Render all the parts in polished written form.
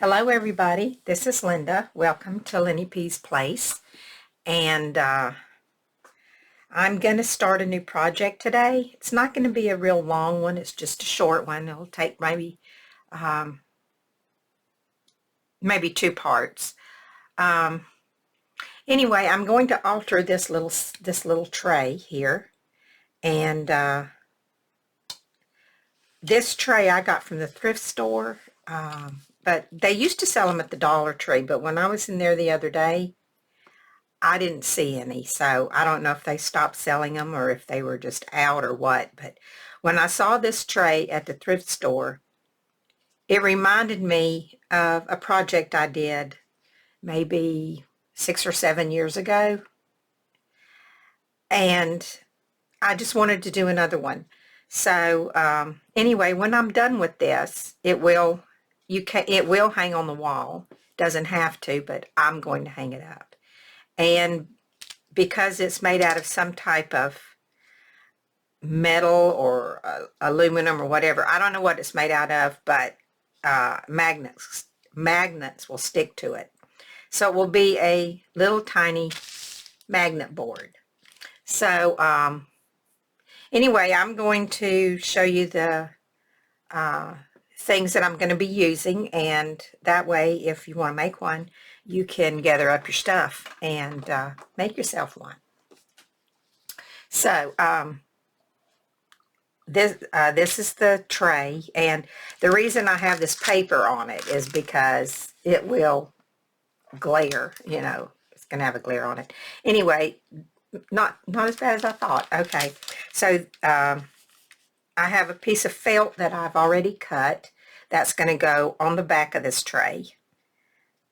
Hello everybody, this is Linda. Welcome to Lenny P's Place. And I'm going to start a new project today. It's not going to be a real long one, it's just a short one. It'll take maybe two parts. Anyway, I'm going to alter this little tray here. And this tray I got from the thrift store. But they used to sell them at the Dollar Tree, but when I was in there the other day, I didn't see any, so I don't know if they stopped selling them or if they were just out or what. But when I saw this tray at the thrift store, it reminded me of a project I did maybe 6 or 7 years ago, and I just wanted to do another one. So anyway, when I'm done with this, it will hang on the wall. Doesn't have to, but I'm going to hang it up. And because it's made out of some type of metal or aluminum or whatever, I don't know what it's made out of, but magnets will stick to it. So it will be a little tiny magnet board. So anyway, I'm going to show you the things that I'm going to be using, and that way if you want to make one, you can gather up your stuff and make yourself one. So this is the tray, and the reason I have this paper on it is because it will glare, it's going to have a glare on it. Anyway, not as bad as I thought. Okay, so I have a piece of felt that I've already cut that's going to go on the back of this tray.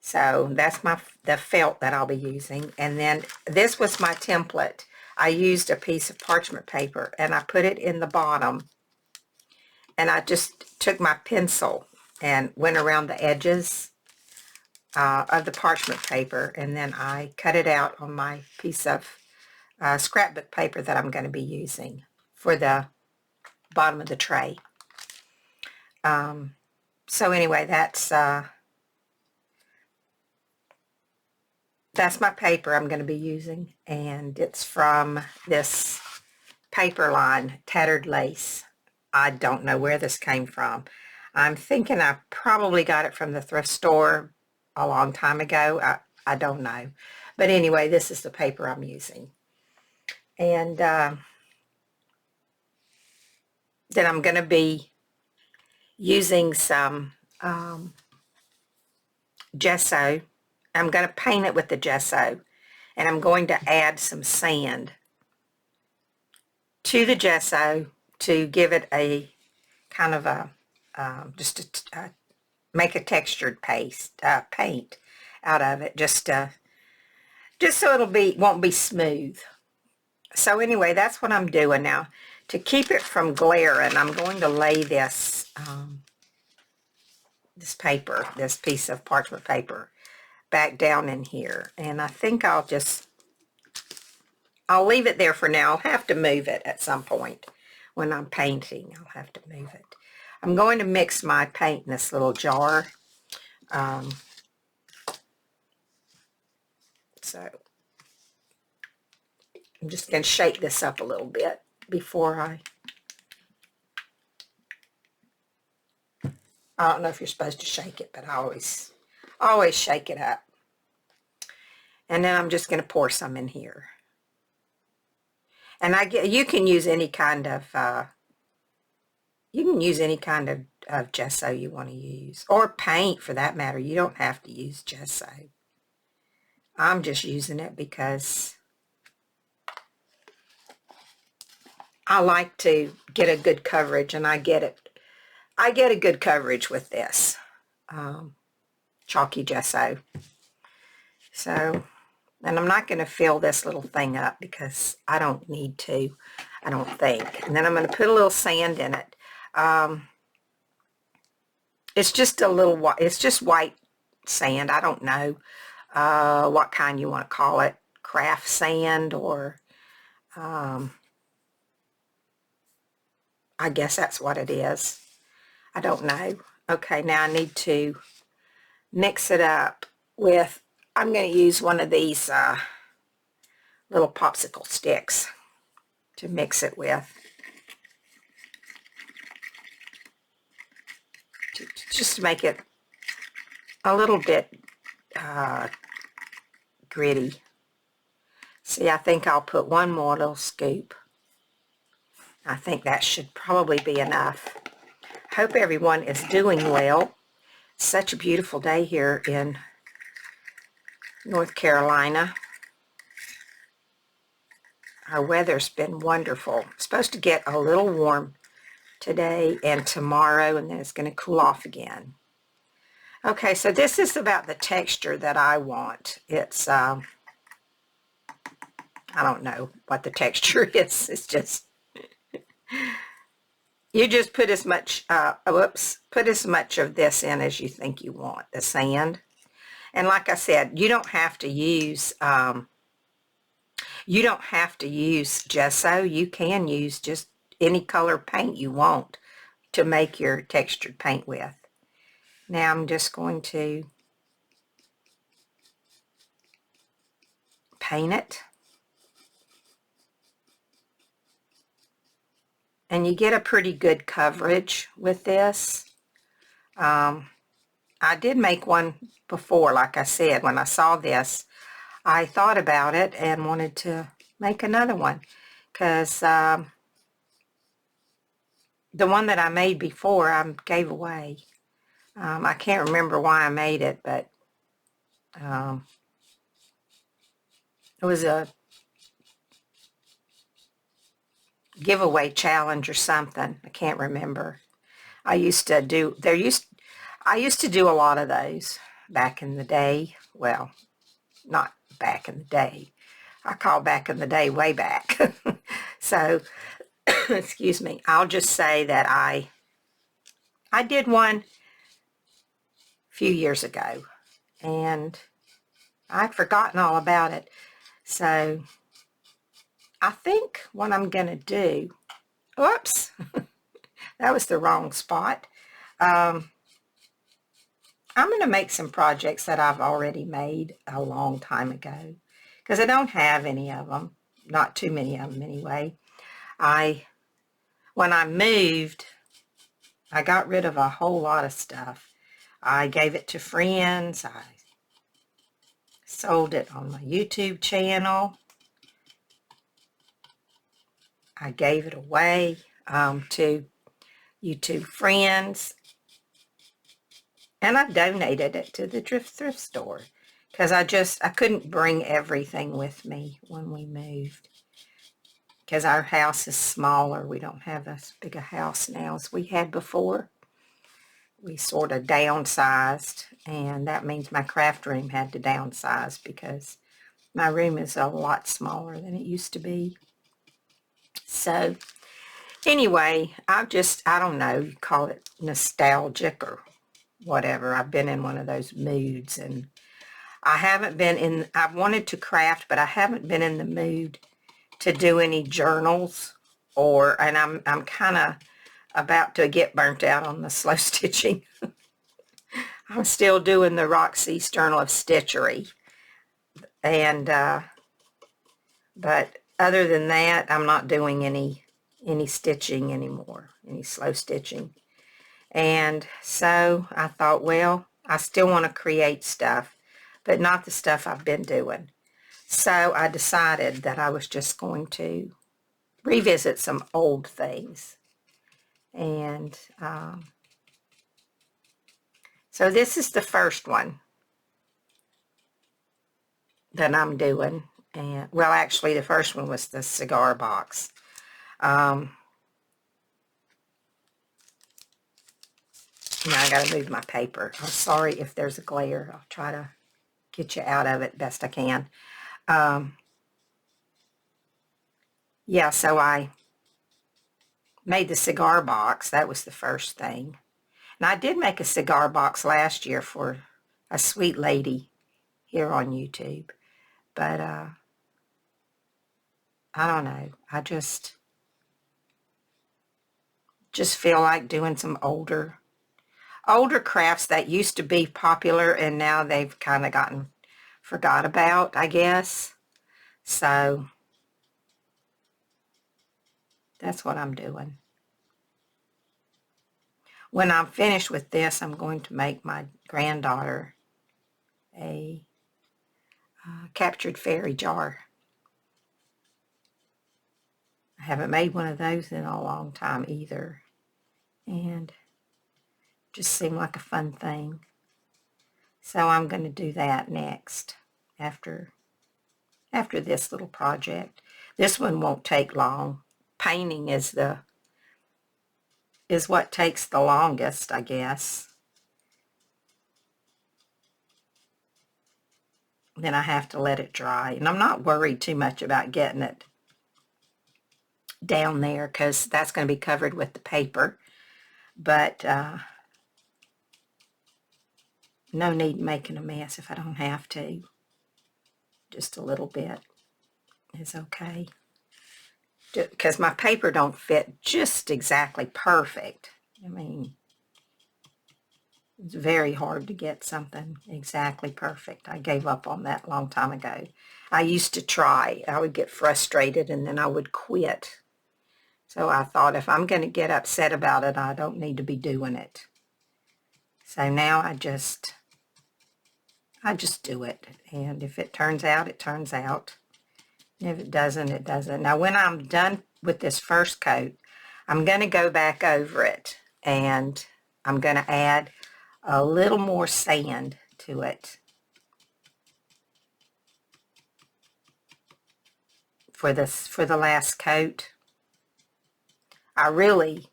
So that's the felt that I'll be using. And then this was my template. I used a piece of parchment paper and I put it in the bottom, and I just took my pencil and went around the edges of the parchment paper, and then I cut it out on my piece of scrapbook paper that I'm going to be using for the bottom of the tray. So anyway, that's my paper I'm going to be using, and it's from this paper line, Tattered Lace. I don't know where this came from. I'm thinking I probably got it from the thrift store a long time ago. I don't know. But anyway, this is the paper I'm using. And then I'm going to be using some gesso. I'm going to paint it with the gesso, and I'm going to add some sand to the gesso to give it a kind of a make a textured paint out of it, just so won't be smooth. So anyway, that's what I'm doing now. To keep it from glaring, I'm going to lay this this piece of parchment paper back down in here, and I think I'll leave it there for now. I'll have to move it at some point when I'm painting. I'll have to move it. I'm going to mix my paint in this little jar. So I'm just going to shake this up a little bit before I don't know if you're supposed to shake it, but I always shake it up. And then I'm just going to pour some in here. And you can use any kind of gesso you want to use, or paint for that matter. You don't have to use gesso. I'm just using it because I like to get a good coverage, and I get a good coverage with this chalky gesso. So, and I'm not going to fill this little thing up because I don't need to, I don't think. And then I'm going to put a little sand in it. It's just it's just white sand. I don't know what kind you want to call it, craft sand, or I guess that's what it is. I don't know. Okay, now I need to mix it up with, I'm going to use one of these little popsicle sticks to mix it with. Just to make it a little bit gritty. See, I think I'll put one more little scoop. I think that should probably be enough. Hope everyone is doing well. Such a beautiful day here in North Carolina. Our weather's been wonderful. It's supposed to get a little warm today and tomorrow, and then it's going to cool off again. Okay, so this is about the texture that I want. It's, I don't know what the texture is. It's just, you just put as much, put as much of this in as you think you want, the sand. And like I said, you don't have to use, gesso. You can use just any color paint you want to make your textured paint with. Now I'm just going to paint it. And you get a pretty good coverage with this. I did make one before, like I said. When I saw this, I thought about it and wanted to make another one. Because the one that I made before, I gave away. I can't remember why I made it, but it was a giveaway challenge or something. I can't remember. I used to do a lot of those back in the day. Well, not back in the day. I call back in the day way back. So, excuse me. I'll just say that I did one a few years ago, and I'd forgotten all about it. So, I think what I'm going to do, whoops, that was the wrong spot. I'm going to make some projects that I've already made a long time ago, because I don't have any of them, not too many of them anyway. When I moved, I got rid of a whole lot of stuff. I gave it to friends. I sold it on my YouTube channel. I gave it away to YouTube friends. And I donated it to the thrift store, because I couldn't bring everything with me when we moved, because our house is smaller. We don't have as big a house now as we had before. We sort of downsized, and that means my craft room had to downsize, because my room is a lot smaller than it used to be. So anyway, I don't know, you call it nostalgic or whatever. I've been in one of those moods, and I've wanted to craft, but I haven't been in the mood to do any journals, and I'm kind of about to get burnt out on the slow stitching. I'm still doing the Roxy's Journal of Stitchery, and but other than that, I'm not doing any stitching anymore, any slow stitching. And so I thought, well, I still want to create stuff, but not the stuff I've been doing. So I decided that I was just going to revisit some old things. And so this is the first one that I'm doing. And well, actually, the first one was the cigar box. Now I got to move my paper. I'm sorry if there's a glare. I'll try to get you out of it best I can. Yeah, so I made the cigar box. That was the first thing. And I did make a cigar box last year for a sweet lady here on YouTube. But I don't know. I just feel like doing some older older crafts that used to be popular and now they've kind of gotten forgot about, I guess. So that's what I'm doing. When I'm finished with this, I'm going to make my granddaughter a captured fairy jar. I haven't made one of those in a long time either, and just seemed like a fun thing. So I'm going to do that next after this little project. This one won't take long. Painting is what takes the longest, I guess. Then I have to let it dry, and I'm not worried too much about getting it down there because that's going to be covered with the paper. But no need making a mess if I don't have to. Just a little bit is okay. Because my paper don't fit just exactly perfect. I mean, it's very hard to get something exactly perfect. I gave up on that a long time ago. I used to try. I would get frustrated and then I would quit. So I thought if I'm going to get upset about it, I don't need to be doing it. So now I just do it. And if it turns out, it turns out. If it doesn't, it doesn't. Now when I'm done with this first coat, I'm going to go back over it and I'm going to add a little more sand to it for the last coat. I really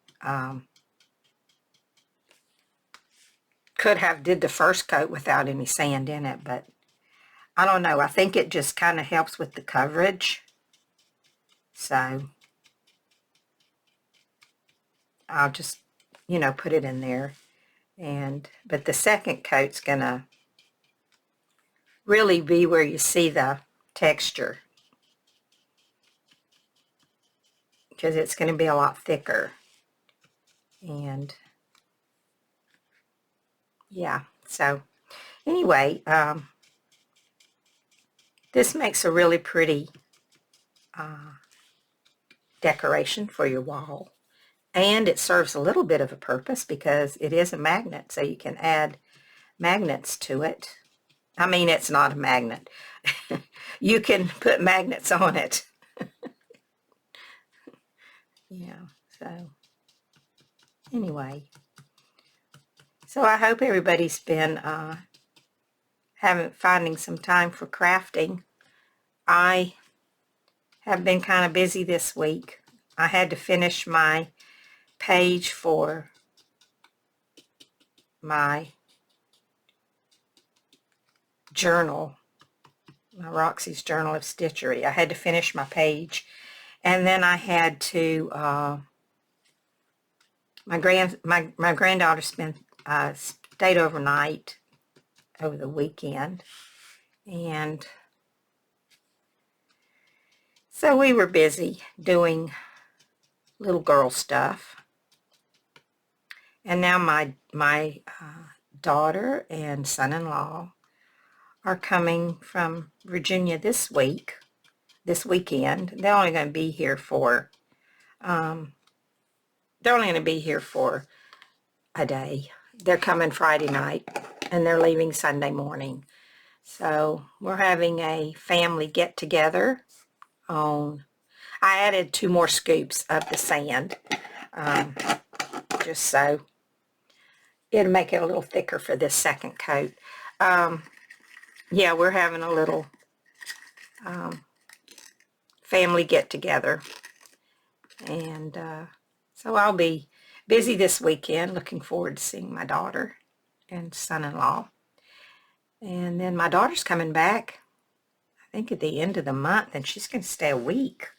could have did the first coat without any sand in it, but I don't know. I think it just kind of helps with the coverage. So I'll just, put it in there. But the second coat's gonna really be where you see the texture, because it's going to be a lot thicker. And yeah, so anyway, this makes a really pretty decoration for your wall. And it serves a little bit of a purpose because it is a magnet, so you can add magnets to it. I mean, it's not a magnet. You can put magnets on it. Yeah, so anyway. So I hope everybody's been finding some time for crafting. I have been kind of busy this week. I had to finish my page for my journal, my Roxy's Journal of Stitchery. I had to finish my page, and then I had to my granddaughter stayed overnight over the weekend, and so we were busy doing little girl stuff. And now my daughter and son-in-law are coming from Virginia this weekend. They're only going to be here for a day. They're coming Friday night and they're leaving Sunday morning. So we're having a family get-together I added 2 more scoops of the sand, just so it'll make it a little thicker for this second coat. Yeah, we're having a little family get-together, and so I'll be busy this weekend, looking forward to seeing my daughter and son-in-law. And then my daughter's coming back, I think at the end of the month, and she's going to stay a week.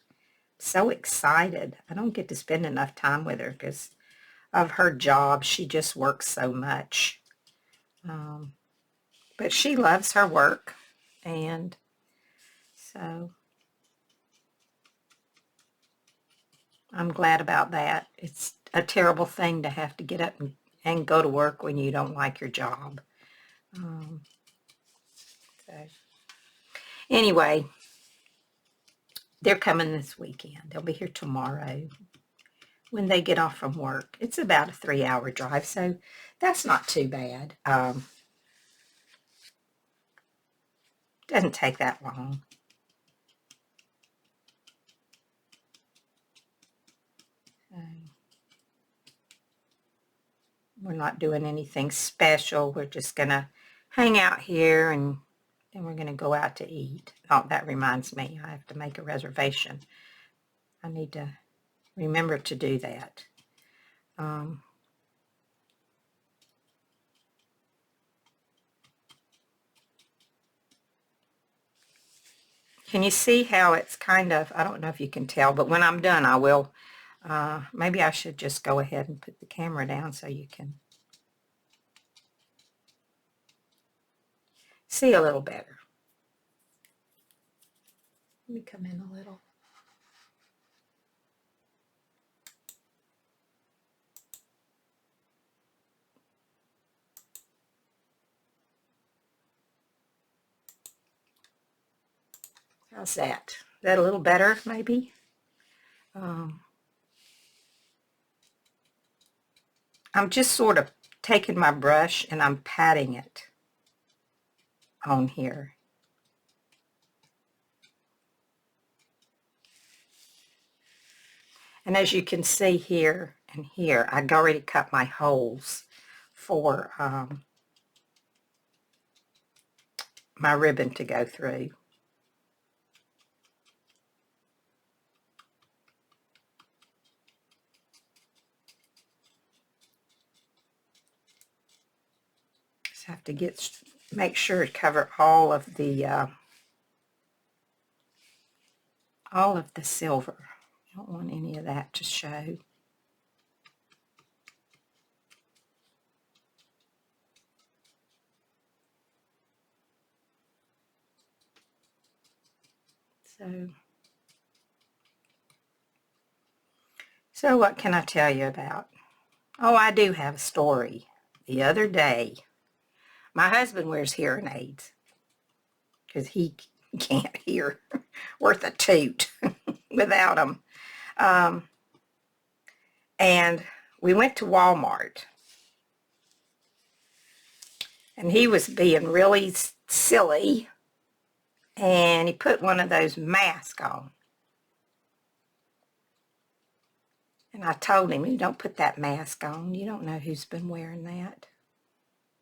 So excited. I don't get to spend enough time with her because of her job. She just works so much. But she loves her work, and so I'm glad about that. It's a terrible thing to have to get up and go to work when you don't like your job. So anyway, they're coming this weekend. They'll be here tomorrow when they get off from work. It's about a 3-hour drive, so that's not too bad. Doesn't take that long. We're not doing anything special. We're just going to hang out here, and then we're going to go out to eat. Oh, that reminds me, I have to make a reservation. I need to remember to do that. Can you see how it's kind of, I don't know if you can tell, but when I'm done, I will. Maybe I should just go ahead and put the camera down so you can see a little better. Let me come in a little. How's that? Is that a little better, maybe? I'm just sort of taking my brush and I'm patting it on here. And as you can see here and here, I'd already cut my holes for my ribbon to go through. Just have to make sure to cover all of the silver. I don't want any of that to show. So what can I tell you about? Oh, I do have a story. The other day, my husband wears hearing aids because he can't hear worth a toot without them. And we went to Walmart, and he was being really silly, and he put one of those masks on. And I told him, you don't put that mask on. You don't know who's been wearing that.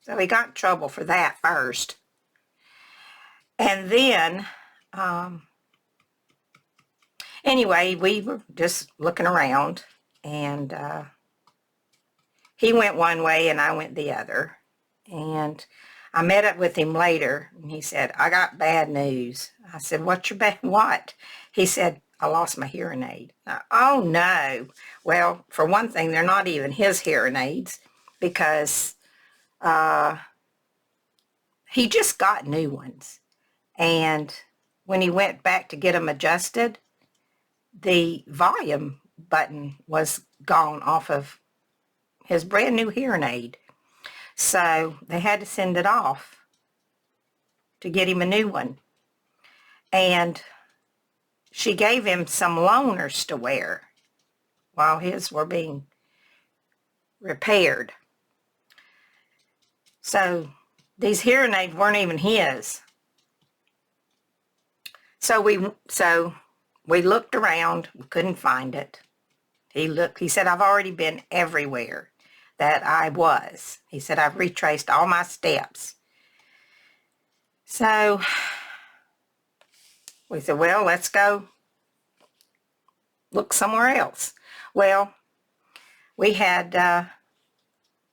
So he got in trouble for that first. And then, anyway, we were just looking around, and he went one way and I went the other. And I met up with him later, and he said, I got bad news. I said, what's your bad what? He said, I lost my hearing aid. Oh, no. Well, for one thing, they're not even his hearing aids because he just got new ones. And when he went back to get them adjusted, the volume button was gone off of his brand new hearing aid. So they had to send it off to get him a new one. And she gave him some loaners to wear while his were being repaired. So these hearing aids weren't even his. So we looked around, we couldn't find it. He said, I've already been everywhere that I was. He said, I've retraced all my steps. So we said, well, let's go look somewhere else. Well, we had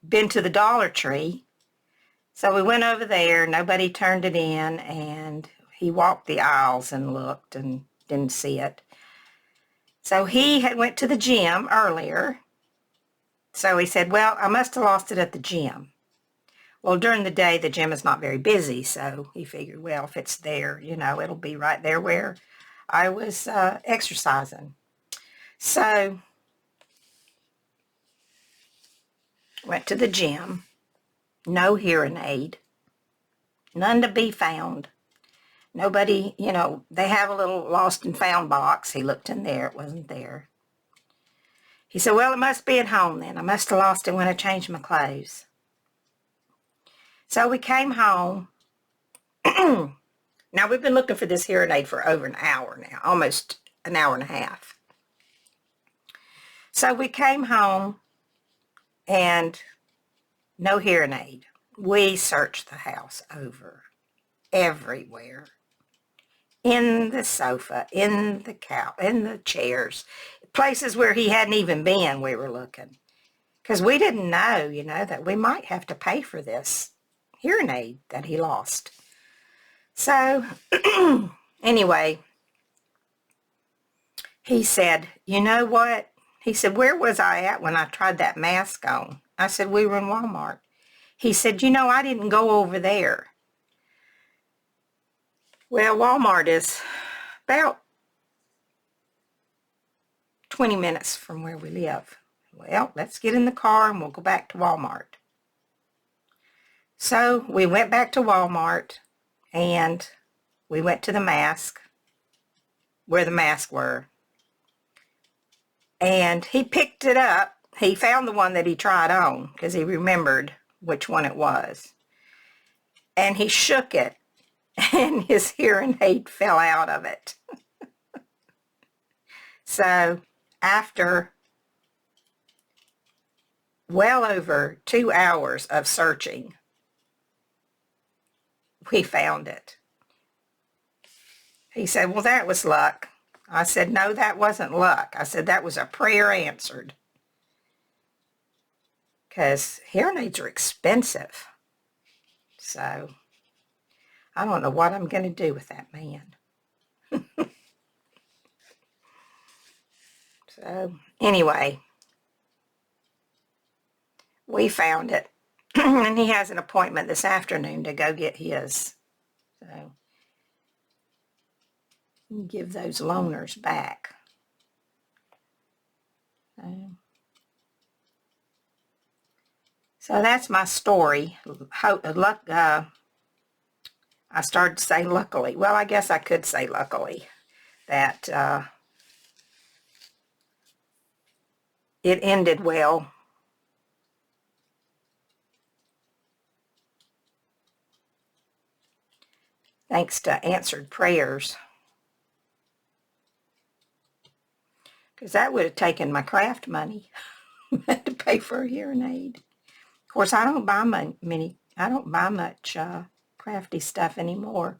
been to the Dollar Tree, so we went over there. Nobody turned it in, and he walked the aisles and looked and didn't see it. So he had went to the gym earlier. So he said, well, I must have lost it at the gym. Well, during the day, the gym is not very busy, so he figured, well, if it's there, you know, it'll be right there where I was exercising. So Went to the gym. No hearing aid. None to be found. Nobody, you know, they have a little lost and found box. He looked in there. It wasn't there. He said, well, it must be at home then. I must have lost it when I changed my clothes. So we came home. Now, we've been looking for this hearing aid for over an hour now, almost an hour and a half. So we came home and no hearing aid. We searched the house over everywhere. In the sofa, in the couch, in the chairs, places where he hadn't even been, we were looking. Because we didn't know, you know, that we might have to pay for this hearing aid that he lost. So, anyway, he said, you know what? He said, where was I at when I tried that mask on? I said, we were in Walmart. He said, you know, I didn't go over there. Well, Walmart is about 20 minutes from where we live. Well, let's get in the car and we'll go back to Walmart. So we went back to Walmart and we went to the mask, where the masks were. And he picked it up. He found the one that he tried on because he remembered which one it was. And he shook it and his hearing aid fell out of it. So after well over 2 hours of searching, we found it. He said, well, that was luck. I said, no, that wasn't luck. I said, that was a prayer answered. Because hearing aids are expensive. So I don't know what I'm going to do with that man. So anyway, we found it. And he has an appointment this afternoon to go get his. So give those loaners back. So that's my story. I started to say luckily. Well, I guess I could say luckily that it ended well. Thanks to answered prayers. Because that would have taken my craft money to pay for a hearing aid. Of course, I don't buy much crafty stuff anymore.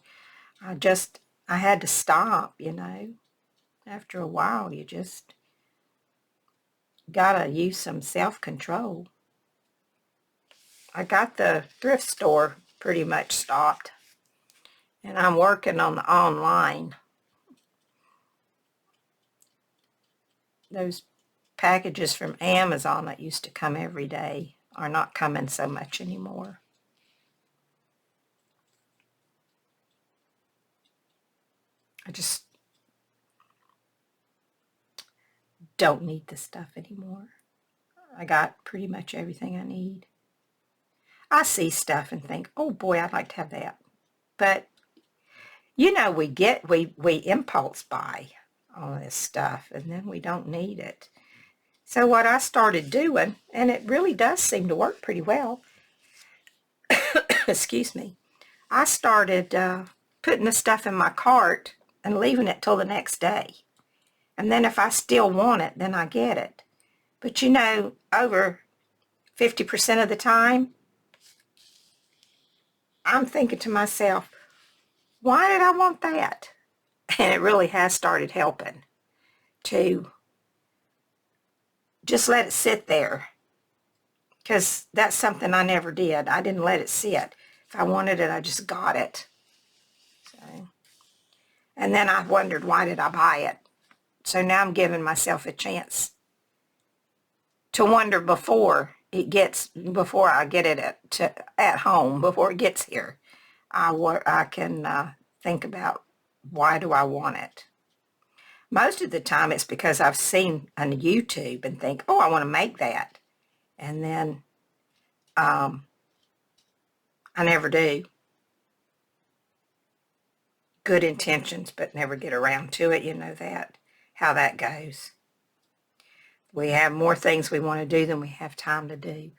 I had to stop, you know. After a while, you just gotta use some self-control. I got the thrift store pretty much stopped. And I'm working on the online. Those packages from Amazon that used to come every day are not coming so much anymore. I just don't need the stuff anymore. I got pretty much everything I need. I see stuff and think, oh boy, I'd like to have that. But, you know, we impulse buy all this stuff and then we don't need it. So what I started doing, and it really does seem to work pretty well, excuse me, I started putting the stuff in my cart and leaving it till the next day. And then if I still want it, then I get it. But you know, over 50% of the time, I'm thinking to myself, why did I want that? And it really has started helping to just let it sit there. Because that's something I never did. I didn't let it sit. If I wanted it, I just got it. So, and then I wondered, why did I buy it? So now I'm giving myself a chance to wonder before I get it at home, before it gets here. I can think about, why do I want it? Most of the time it's because I've seen on YouTube and think, oh, I want to make that. And then I never do. Good intentions, but never get around to it. You know that, how that goes. We have more things we want to do than we have time to do.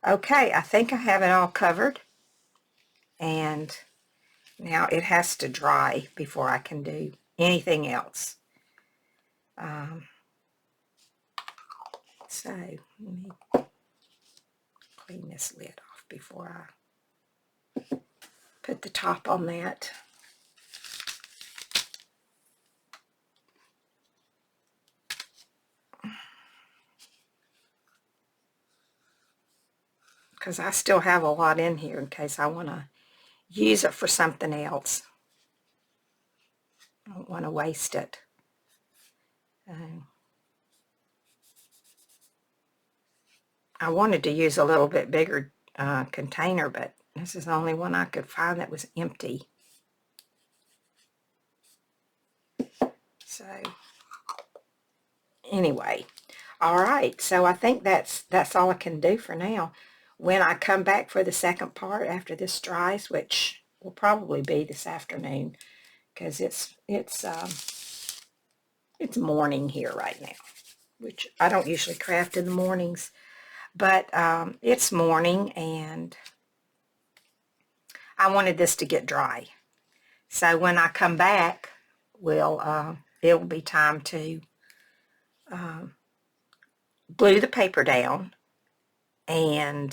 Okay, I think I have it all covered. And now it has to dry before I can do anything else. So let me clean this lid off before I put the top on that. Because I still have a lot in here in case I want to use it for something else. I don't want to waste it. I wanted to use a little bit bigger container, but this is the only one I could find that was empty. So anyway, all right, so I think that's all I can do for now. When I come back for the second part after this dries, which will probably be this afternoon, because it's morning here right now, which I don't usually craft in the mornings, but it's morning, and I wanted this to get dry. So when I come back, it'll be time to glue the paper down and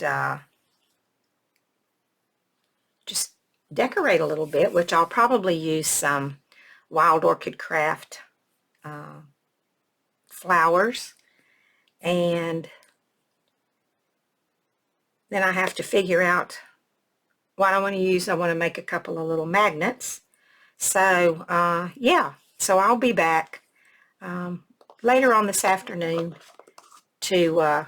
just decorate a little bit, which I'll probably use some Wild Orchid Craft flowers, and then I have to figure out what I want to use. I want to make a couple of little magnets. So yeah, so I'll be back later on this afternoon to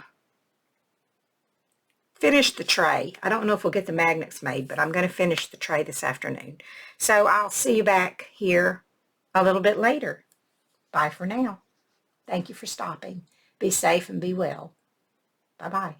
finish the tray. I don't know if we'll get the magnets made, but I'm going to finish the tray this afternoon. So I'll see you back here a little bit later. Bye for now. Thank you for stopping. Be safe and be well. Bye-bye.